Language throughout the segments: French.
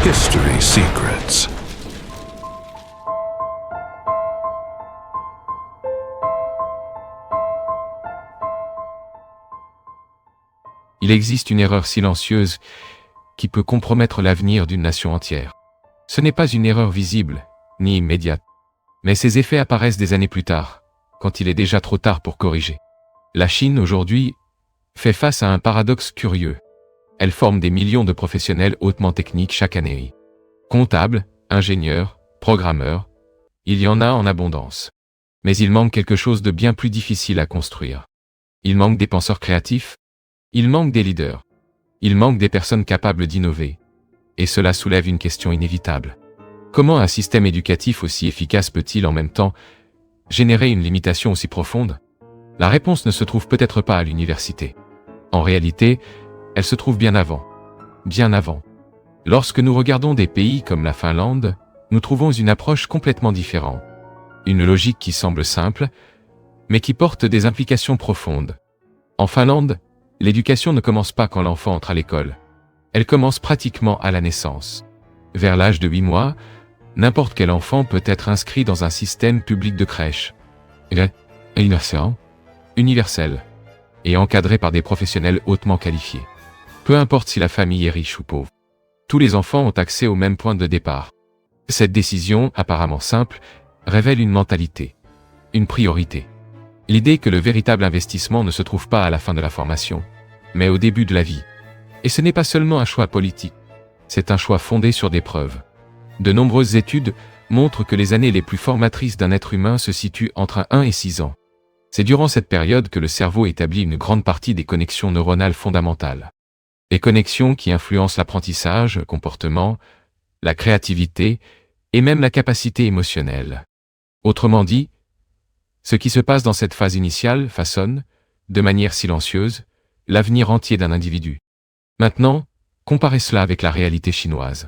History Secrets. Il existe une erreur silencieuse qui peut compromettre l'avenir d'une nation entière. Ce n'est pas une erreur visible, ni immédiate, mais ses effets apparaissent des années plus tard, quand il est déjà trop tard pour corriger. La Chine, aujourd'hui, fait face à un paradoxe curieux. Elle forme des millions de professionnels hautement techniques chaque année. Comptables, ingénieurs, programmeurs, il y en a en abondance. Mais il manque quelque chose de bien plus difficile à construire. Il manque des penseurs créatifs, il manque des leaders, il manque des personnes capables d'innover. Et cela soulève une question inévitable. Comment un système éducatif aussi efficace peut-il en même temps générer une limitation aussi profonde? La réponse ne se trouve peut-être pas à l'université. En réalité, elle se trouve bien avant. Bien avant. Lorsque nous regardons des pays comme la Finlande, nous trouvons une approche complètement différente. Une logique qui semble simple, mais qui porte des implications profondes. En Finlande, l'éducation ne commence pas quand l'enfant entre à l'école. Elle commence pratiquement à la naissance. Vers l'âge de 8 mois, n'importe quel enfant peut être inscrit dans un système public de crèche. Universel. Et encadré par des professionnels hautement qualifiés. Peu importe si la famille est riche ou pauvre. Tous les enfants ont accès au même point de départ. Cette décision, apparemment simple, révèle une mentalité. Une priorité. L'idée que le véritable investissement ne se trouve pas à la fin de la formation, mais au début de la vie. Et ce n'est pas seulement un choix politique. C'est un choix fondé sur des preuves. De nombreuses études montrent que les années les plus formatrices d'un être humain se situent entre 1 et 6 ans. C'est durant cette période que le cerveau établit une grande partie des connexions neuronales fondamentales. Les connexions qui influencent l'apprentissage, le comportement, la créativité et même la capacité émotionnelle. Autrement dit, ce qui se passe dans cette phase initiale façonne, de manière silencieuse, l'avenir entier d'un individu. Maintenant, comparez cela avec la réalité chinoise.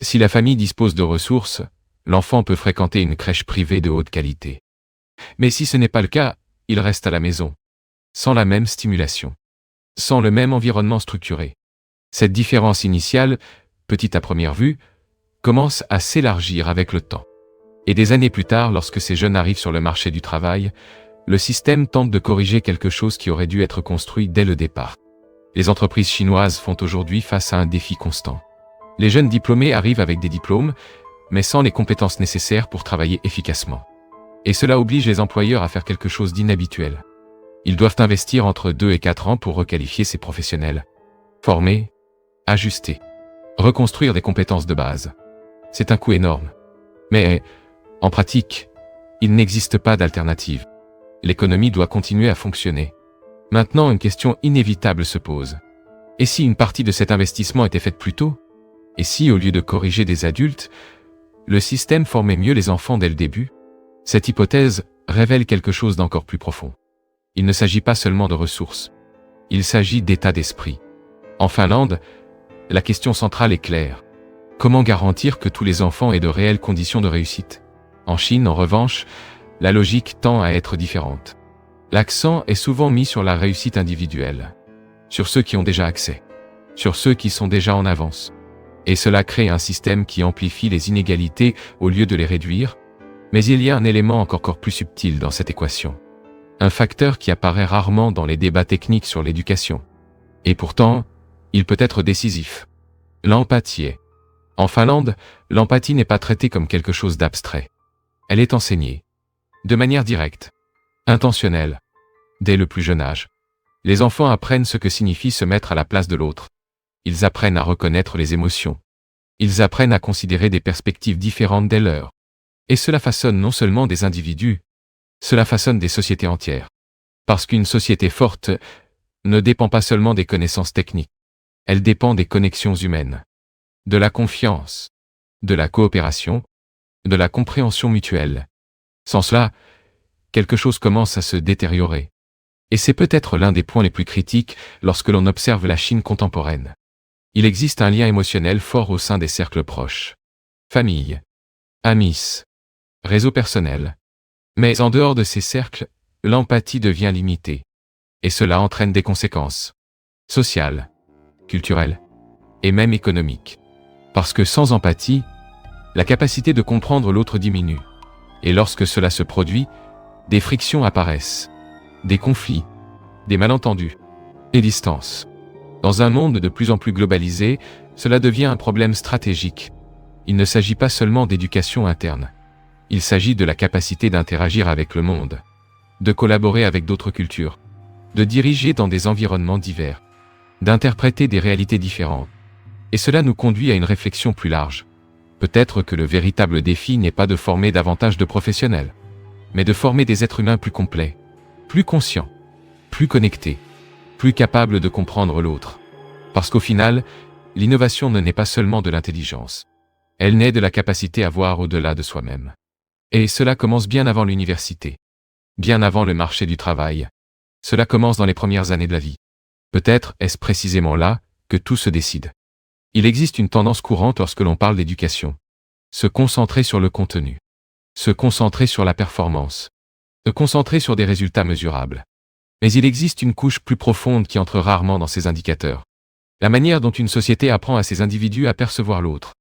Si la famille dispose de ressources, l'enfant peut fréquenter une crèche privée de haute qualité. Mais si ce n'est pas le cas, il reste à la maison, sans la même stimulation, sans le même environnement structuré. Cette différence initiale, petite à première vue, commence à s'élargir avec le temps. Et des années plus tard, lorsque ces jeunes arrivent sur le marché du travail, le système tente de corriger quelque chose qui aurait dû être construit dès le départ. Les entreprises chinoises font aujourd'hui face à un défi constant. Les jeunes diplômés arrivent avec des diplômes, mais sans les compétences nécessaires pour travailler efficacement. Et cela oblige les employeurs à faire quelque chose d'inhabituel. Ils doivent investir entre 2 et 4 ans pour requalifier ces professionnels. Former, ajuster, reconstruire des compétences de base. C'est un coût énorme. Mais, en pratique, il n'existe pas d'alternative. L'économie doit continuer à fonctionner. Maintenant, une question inévitable se pose. Et si une partie de cet investissement était faite plus tôt? Et si, au lieu de corriger des adultes, le système formait mieux les enfants dès le début? Cette hypothèse révèle quelque chose d'encore plus profond. Il ne s'agit pas seulement de ressources. Il s'agit d'état d'esprit. En Finlande, la question centrale est claire. Comment garantir que tous les enfants aient de réelles conditions de réussite? En Chine, en revanche, la logique tend à être différente. L'accent est souvent mis sur la réussite individuelle, sur ceux qui ont déjà accès, sur ceux qui sont déjà en avance. Et cela crée un système qui amplifie les inégalités au lieu de les réduire. Mais il y a un élément encore plus subtil dans cette équation. Un facteur qui apparaît rarement dans les débats techniques sur l'éducation. Et pourtant, il peut être décisif. L'empathie. En Finlande, l'empathie n'est pas traitée comme quelque chose d'abstrait. Elle est enseignée. De manière directe. Intentionnelle. Dès le plus jeune âge. Les enfants apprennent ce que signifie se mettre à la place de l'autre. Ils apprennent à reconnaître les émotions. Ils apprennent à considérer des perspectives différentes des leurs. Et cela façonne non seulement des individus, cela façonne des sociétés entières. Parce qu'une société forte ne dépend pas seulement des connaissances techniques. Elle dépend des connexions humaines, de la confiance, de la coopération, de la compréhension mutuelle. Sans cela, quelque chose commence à se détériorer. Et c'est peut-être l'un des points les plus critiques lorsque l'on observe la Chine contemporaine. Il existe un lien émotionnel fort au sein des cercles proches. Famille, amis, réseau personnel. Mais en dehors de ces cercles, l'empathie devient limitée. Et cela entraîne des conséquences sociales, culturelles et même économiques. Parce que sans empathie, la capacité de comprendre l'autre diminue. Et lorsque cela se produit, des frictions apparaissent, des conflits, des malentendus, des distances. Dans un monde de plus en plus globalisé, cela devient un problème stratégique. Il ne s'agit pas seulement d'éducation interne. Il s'agit de la capacité d'interagir avec le monde, de collaborer avec d'autres cultures, de diriger dans des environnements divers, d'interpréter des réalités différentes. Et cela nous conduit à une réflexion plus large. Peut-être que le véritable défi n'est pas de former davantage de professionnels, mais de former des êtres humains plus complets, plus conscients, plus connectés, plus capables de comprendre l'autre. Parce qu'au final, l'innovation ne naît pas seulement de l'intelligence. Elle naît de la capacité à voir au-delà de soi-même. Et cela commence bien avant l'université, bien avant le marché du travail. Cela commence dans les premières années de la vie. Peut-être est-ce précisément là que tout se décide. Il existe une tendance courante lorsque l'on parle d'éducation. Se concentrer sur le contenu. Se concentrer sur la performance. Se concentrer sur des résultats mesurables. Mais il existe une couche plus profonde qui entre rarement dans ces indicateurs. La manière dont une société apprend à ses individus à percevoir l'autre.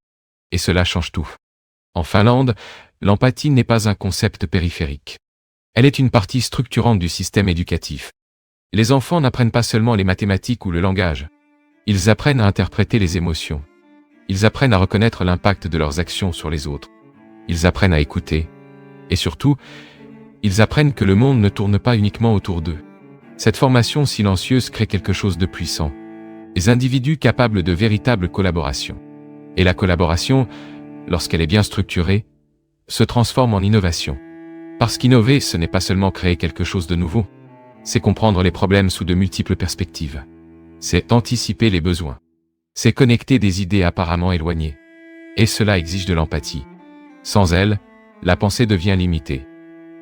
Et cela change tout. En Finlande, l'empathie n'est pas un concept périphérique. Elle est une partie structurante du système éducatif. Les enfants n'apprennent pas seulement les mathématiques ou le langage. Ils apprennent à interpréter les émotions. Ils apprennent à reconnaître l'impact de leurs actions sur les autres. Ils apprennent à écouter. Et surtout, ils apprennent que le monde ne tourne pas uniquement autour d'eux. Cette formation silencieuse crée quelque chose de puissant. Les individus capables de véritable collaboration. Et la collaboration, lorsqu'elle est bien structurée, se transforme en innovation. Parce qu'innover, ce n'est pas seulement créer quelque chose de nouveau. C'est comprendre les problèmes sous de multiples perspectives. C'est anticiper les besoins. C'est connecter des idées apparemment éloignées. Et cela exige de l'empathie. Sans elle, la pensée devient limitée.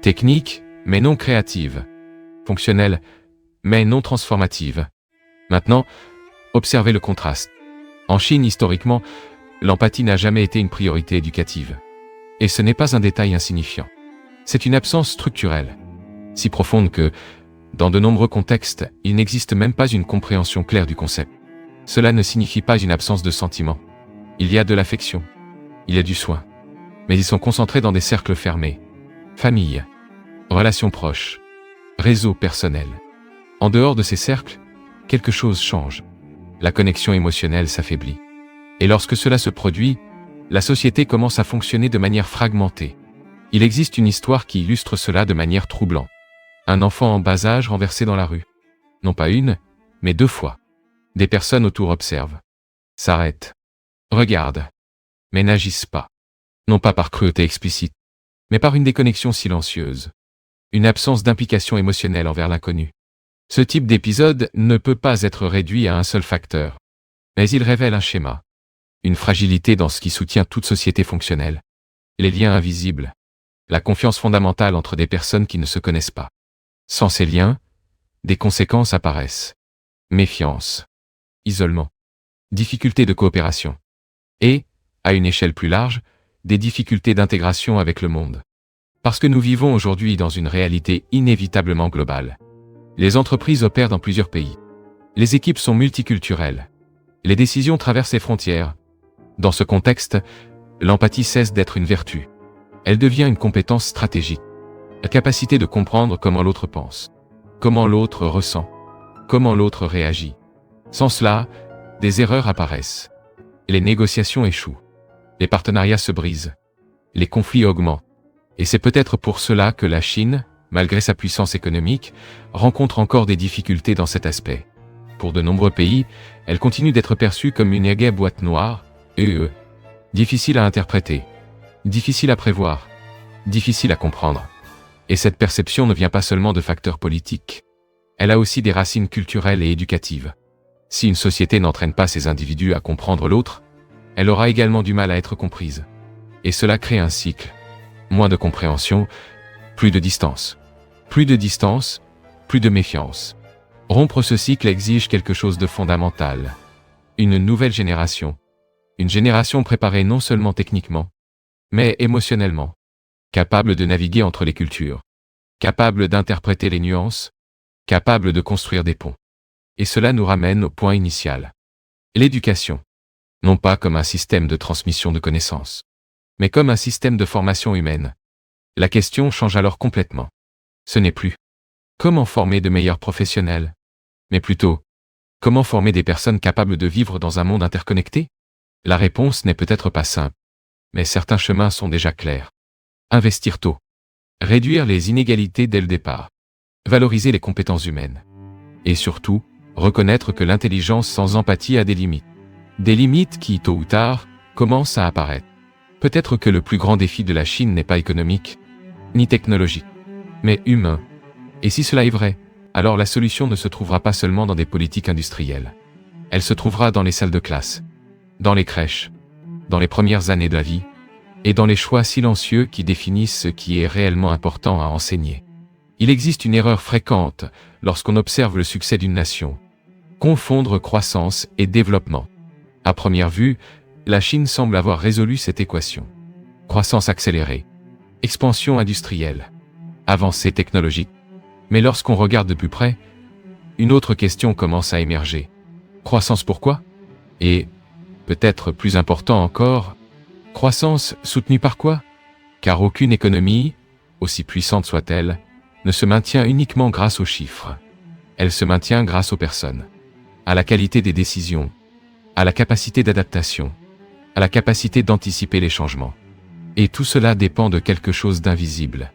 Technique, mais non créative. Fonctionnelle, mais non transformative. Maintenant, observez le contraste. En Chine, historiquement, l'empathie n'a jamais été une priorité éducative. Et ce n'est pas un détail insignifiant. C'est une absence structurelle, si profonde que, dans de nombreux contextes, il n'existe même pas une compréhension claire du concept. Cela ne signifie pas une absence de sentiment. Il y a de l'affection. Il y a du soin. Mais ils sont concentrés dans des cercles fermés. Famille. Relations proches. Réseaux personnels. En dehors de ces cercles, quelque chose change. La connexion émotionnelle s'affaiblit. Et lorsque cela se produit, la société commence à fonctionner de manière fragmentée. Il existe une histoire qui illustre cela de manière troublante. Un enfant en bas âge renversé dans la rue. Non pas une, mais 2 fois. Des personnes autour observent. S'arrêtent. Regardent. Mais n'agissent pas. Non pas par cruauté explicite, mais par une déconnexion silencieuse. Une absence d'implication émotionnelle envers l'inconnu. Ce type d'épisode ne peut pas être réduit à un seul facteur. Mais il révèle un schéma. Une fragilité dans ce qui soutient toute société fonctionnelle. Les liens invisibles. La confiance fondamentale entre des personnes qui ne se connaissent pas. Sans ces liens, des conséquences apparaissent. Méfiance. Isolement. Difficultés de coopération. Et, à une échelle plus large, des difficultés d'intégration avec le monde. Parce que nous vivons aujourd'hui dans une réalité inévitablement globale. Les entreprises opèrent dans plusieurs pays. Les équipes sont multiculturelles. Les décisions traversent les frontières. Dans ce contexte, l'empathie cesse d'être une vertu. Elle devient une compétence stratégique. La capacité de comprendre comment l'autre pense, comment l'autre ressent, comment l'autre réagit. Sans cela, des erreurs apparaissent. Les négociations échouent. Les partenariats se brisent. Les conflits augmentent. Et c'est peut-être pour cela que la Chine, malgré sa puissance économique, rencontre encore des difficultés dans cet aspect. Pour de nombreux pays, elle continue d'être perçue comme une égale boîte noire, difficile à interpréter, difficile à prévoir, difficile à comprendre. Et cette perception ne vient pas seulement de facteurs politiques. Elle a aussi des racines culturelles et éducatives. Si une société n'entraîne pas ses individus à comprendre l'autre, elle aura également du mal à être comprise. Et cela crée un cycle. Moins de compréhension, plus de distance. Plus de distance, plus de méfiance. Rompre ce cycle exige quelque chose de fondamental. Une nouvelle génération. Une génération préparée non seulement techniquement, mais émotionnellement. Capable de naviguer entre les cultures. Capable d'interpréter les nuances. Capable de construire des ponts. Et cela nous ramène au point initial. L'éducation. non pas comme un système de transmission de connaissances, mais comme un système de formation humaine. La question change alors complètement. Ce n'est plus comment former de meilleurs professionnels, mais plutôt comment former des personnes capables de vivre dans un monde interconnecté. La réponse n'est peut-être pas simple, mais certains chemins sont déjà clairs. Investir tôt. Réduire les inégalités dès le départ. Valoriser les compétences humaines. Et surtout, reconnaître que l'intelligence sans empathie a des limites. Des limites qui, tôt ou tard, commencent à apparaître. Peut-être que le plus grand défi de la Chine n'est pas économique, ni technologique, mais humain. Et si cela est vrai, alors la solution ne se trouvera pas seulement dans des politiques industrielles. Elle se trouvera dans les salles de classe, dans les crèches, dans les premières années de la vie, et dans les choix silencieux qui définissent ce qui est réellement important à enseigner. Il existe une erreur fréquente lorsqu'on observe le succès d'une nation. Confondre croissance et développement. À première vue, la Chine semble avoir résolu cette équation. Croissance accélérée, expansion industrielle, avancée technologique. Mais lorsqu'on regarde de plus près, une autre question commence à émerger. Croissance pourquoi? Et, peut-être plus important encore, croissance soutenue par quoi? Car aucune économie, aussi puissante soit-elle, ne se maintient uniquement grâce aux chiffres. Elle se maintient grâce aux personnes, à la qualité des décisions, à la capacité d'adaptation, à la capacité d'anticiper les changements. Et tout cela dépend de quelque chose d'invisible.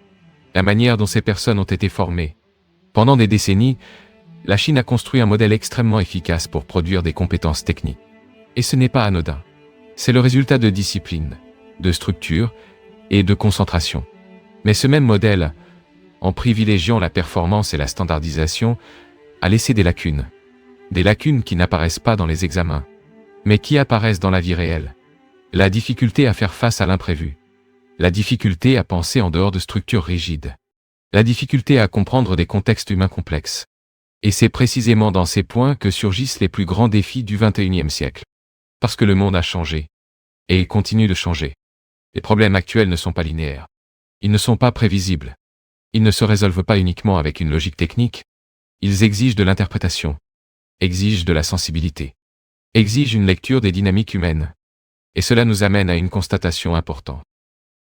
La manière dont ces personnes ont été formées. Pendant des décennies, la Chine a construit un modèle extrêmement efficace pour produire des compétences techniques. Et ce n'est pas anodin. C'est le résultat de discipline, de structure et de concentration. Mais ce même modèle, en privilégiant la performance et la standardisation, a laissé des lacunes. Des lacunes qui n'apparaissent pas dans les examens, mais qui apparaissent dans la vie réelle. La difficulté à faire face à l'imprévu. La difficulté à penser en dehors de structures rigides. La difficulté à comprendre des contextes humains complexes. Et c'est précisément dans ces points que surgissent les plus grands défis du XXIe siècle. Parce que le monde a changé. Et il continue de changer. Les problèmes actuels ne sont pas linéaires. Ils ne sont pas prévisibles. Ils ne se résolvent pas uniquement avec une logique technique. Ils exigent de l'interprétation. Exigent de la sensibilité. Exigent une lecture des dynamiques humaines. Et cela nous amène à une constatation importante.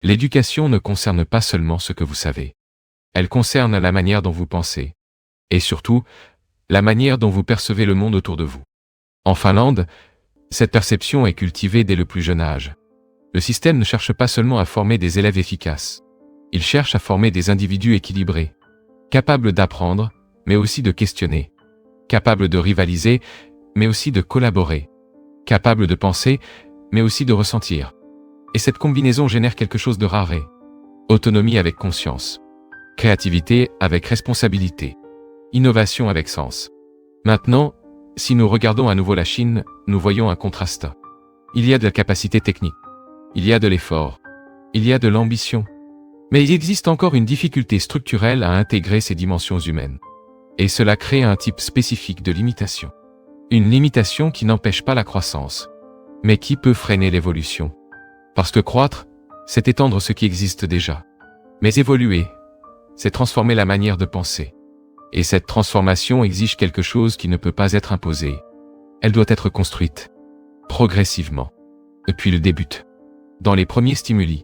L'éducation ne concerne pas seulement ce que vous savez. Elle concerne la manière dont vous pensez. Et surtout, la manière dont vous percevez le monde autour de vous. En Finlande, cette perception est cultivée dès le plus jeune âge. Le système ne cherche pas seulement à former des élèves efficaces. Il cherche à former des individus équilibrés, capables d'apprendre, mais aussi de questionner, capables de rivaliser, mais aussi de collaborer, capables de penser, mais aussi de ressentir. Et cette combinaison génère quelque chose de rare. Autonomie avec conscience, créativité avec responsabilité, innovation avec sens. Maintenant, si nous regardons à nouveau la Chine, nous voyons un contraste. Il y a de la capacité technique, il y a de l'effort, il y a de l'ambition. Mais il existe encore une difficulté structurelle à intégrer ces dimensions humaines. Et cela crée un type spécifique de limitation. Une limitation qui n'empêche pas la croissance, mais qui peut freiner l'évolution. Parce que croître, c'est étendre ce qui existe déjà. Mais évoluer, c'est transformer la manière de penser. Et cette transformation exige quelque chose qui ne peut pas être imposé. Elle doit être construite, progressivement, depuis le début. Dans les premiers stimuli,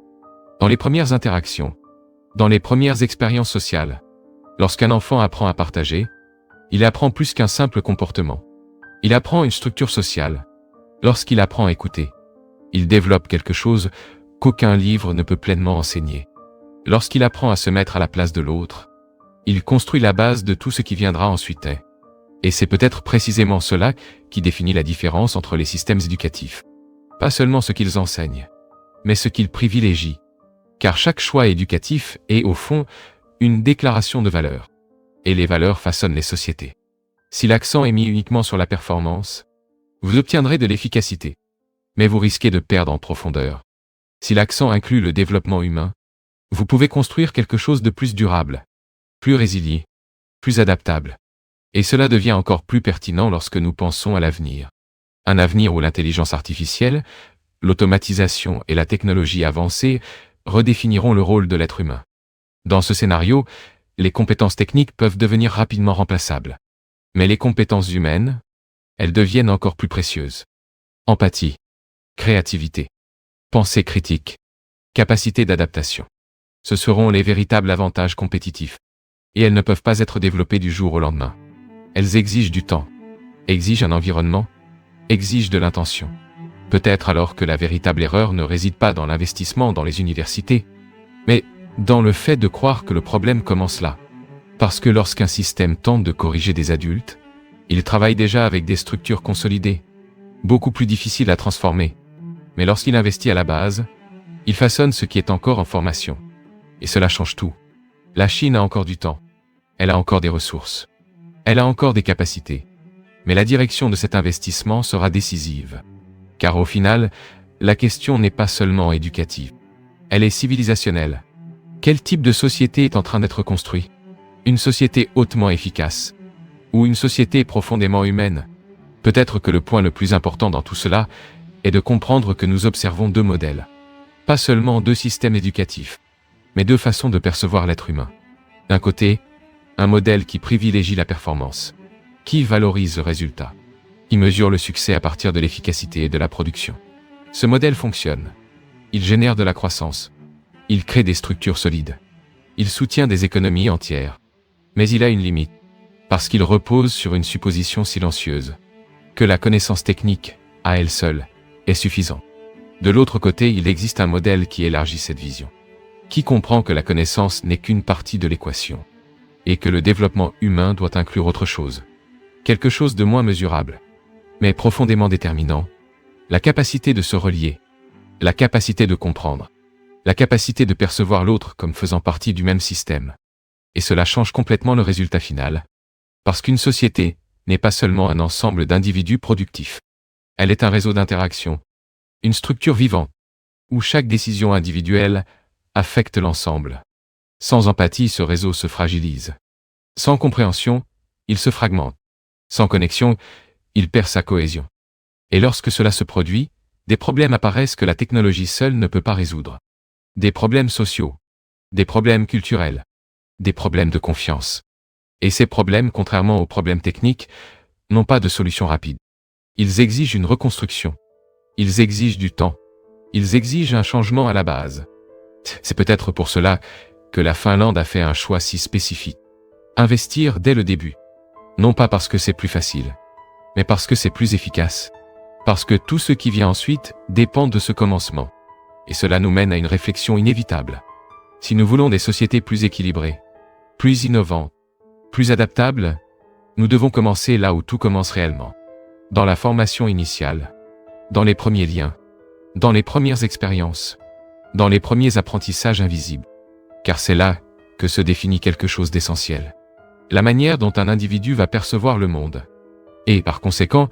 dans les premières interactions, dans les premières expériences sociales. Lorsqu'un enfant apprend à partager, il apprend plus qu'un simple comportement. Il apprend une structure sociale. Lorsqu'il apprend à écouter, il développe quelque chose qu'aucun livre ne peut pleinement enseigner. Lorsqu'il apprend à se mettre à la place de l'autre, il construit la base de tout ce qui viendra ensuite. Et c'est peut-être précisément cela qui définit la différence entre les systèmes éducatifs. Pas seulement ce qu'ils enseignent, mais ce qu'ils privilégient. Car chaque choix éducatif est, au fond, une déclaration de valeurs. Et les valeurs façonnent les sociétés. Si l'accent est mis uniquement sur la performance, vous obtiendrez de l'efficacité. Mais vous risquez de perdre en profondeur. Si l'accent inclut le développement humain, vous pouvez construire quelque chose de plus durable, plus résilient, plus adaptable. Et cela devient encore plus pertinent lorsque nous pensons à l'avenir. Un avenir où l'intelligence artificielle, l'automatisation et la technologie avancée redéfiniront le rôle de l'être humain. Dans ce scénario, les compétences techniques peuvent devenir rapidement remplaçables. Mais les compétences humaines, elles deviennent encore plus précieuses. Empathie, créativité, pensée critique, capacité d'adaptation. Ce seront les véritables avantages compétitifs. Et elles ne peuvent pas être développées du jour au lendemain. Elles exigent du temps, exigent un environnement, exigent de l'intention. Peut-être alors que la véritable erreur ne réside pas dans l'investissement dans les universités, mais dans le fait de croire que le problème commence là. Parce que lorsqu'un système tente de corriger des adultes, il travaille déjà avec des structures consolidées, beaucoup plus difficiles à transformer. Mais lorsqu'il investit à la base, il façonne ce qui est encore en formation. Et cela change tout. La Chine a encore du temps. Elle a encore des ressources. Elle a encore des capacités. Mais la direction de cet investissement sera décisive. Car au final, la question n'est pas seulement éducative. Elle est civilisationnelle. Quel type de société est en train d'être construit? Une société hautement efficace? Ou une société profondément humaine? Peut-être que le point le plus important dans tout cela est de comprendre que nous observons deux modèles. Pas seulement deux systèmes éducatifs, mais deux façons de percevoir l'être humain. D'un côté, un modèle qui privilégie la performance, qui valorise le résultat, qui mesure le succès à partir de l'efficacité et de la production. Ce modèle fonctionne. Il génère de la croissance. Il crée des structures solides. Il soutient des économies entières. Mais il a une limite, parce qu'il repose sur une supposition silencieuse, que la connaissance technique, à elle seule, est suffisante. De l'autre côté, il existe un modèle qui élargit cette vision, qui comprend que la connaissance n'est qu'une partie de l'équation, et que le développement humain doit inclure autre chose, quelque chose de moins mesurable, mais profondément déterminant, la capacité de se relier, la capacité de comprendre, la capacité de percevoir l'autre comme faisant partie du même système. Et cela change complètement le résultat final, parce qu'une société n'est pas seulement un ensemble d'individus productifs. Elle est un réseau d'interactions, une structure vivante, où chaque décision individuelle affecte l'ensemble. Sans empathie, ce réseau se fragilise. Sans compréhension, il se fragmente. Sans connexion, il perd sa cohésion. Et lorsque cela se produit, des problèmes apparaissent que la technologie seule ne peut pas résoudre. Des problèmes sociaux, des problèmes culturels, des problèmes de confiance. Et ces problèmes, contrairement aux problèmes techniques, n'ont pas de solution rapide. Ils exigent une reconstruction. Ils exigent du temps. Ils exigent un changement à la base. C'est peut-être pour cela que la Finlande a fait un choix si spécifique. Investir dès le début. Non pas parce que c'est plus facile, mais parce que c'est plus efficace. Parce que tout ce qui vient ensuite dépend de ce commencement. Et cela nous mène à une réflexion inévitable. Si nous voulons des sociétés plus équilibrées, plus innovantes, plus adaptables, nous devons commencer là où tout commence réellement. Dans la formation initiale, dans les premiers liens, dans les premières expériences, dans les premiers apprentissages invisibles. Car c'est là que se définit quelque chose d'essentiel. La manière dont un individu va percevoir le monde. Et, par conséquent,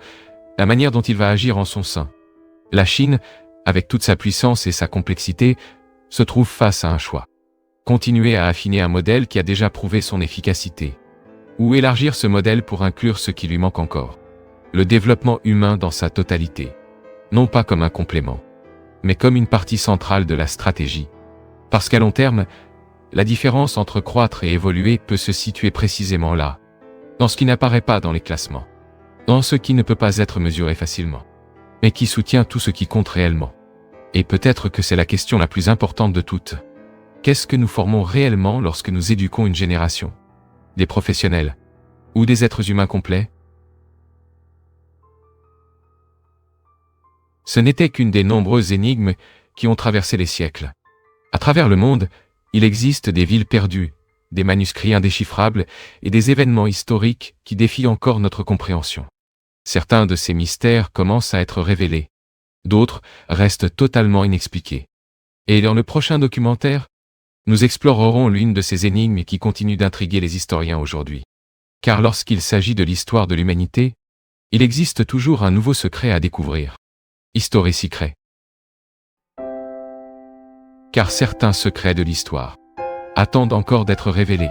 la manière dont il va agir en son sein. La Chine, avec toute sa puissance et sa complexité, se trouve face à un choix. Continuer à affiner un modèle qui a déjà prouvé son efficacité. Ou élargir ce modèle pour inclure ce qui lui manque encore. Le développement humain dans sa totalité. Non pas comme un complément, mais comme une partie centrale de la stratégie. Parce qu'à long terme, la différence entre croître et évoluer peut se situer précisément là, dans ce qui n'apparaît pas dans les classements, dans ce qui ne peut pas être mesuré facilement, mais qui soutient tout ce qui compte réellement. Et peut-être que c'est la question la plus importante de toutes. Qu'est-ce que nous formons réellement lorsque nous éduquons une génération? Des professionnels? Ou des êtres humains complets? Ce n'était qu'une des nombreuses énigmes qui ont traversé les siècles. À travers le monde, il existe des villes perdues, des manuscrits indéchiffrables et des événements historiques qui défient encore notre compréhension. Certains de ces mystères commencent à être révélés. D'autres restent totalement inexpliqués. Et dans le prochain documentaire, nous explorerons l'une de ces énigmes qui continuent d'intriguer les historiens aujourd'hui. Car lorsqu'il s'agit de l'histoire de l'humanité, il existe toujours un nouveau secret à découvrir. History Secret. Car certains secrets de l'histoire attendent encore d'être révélés.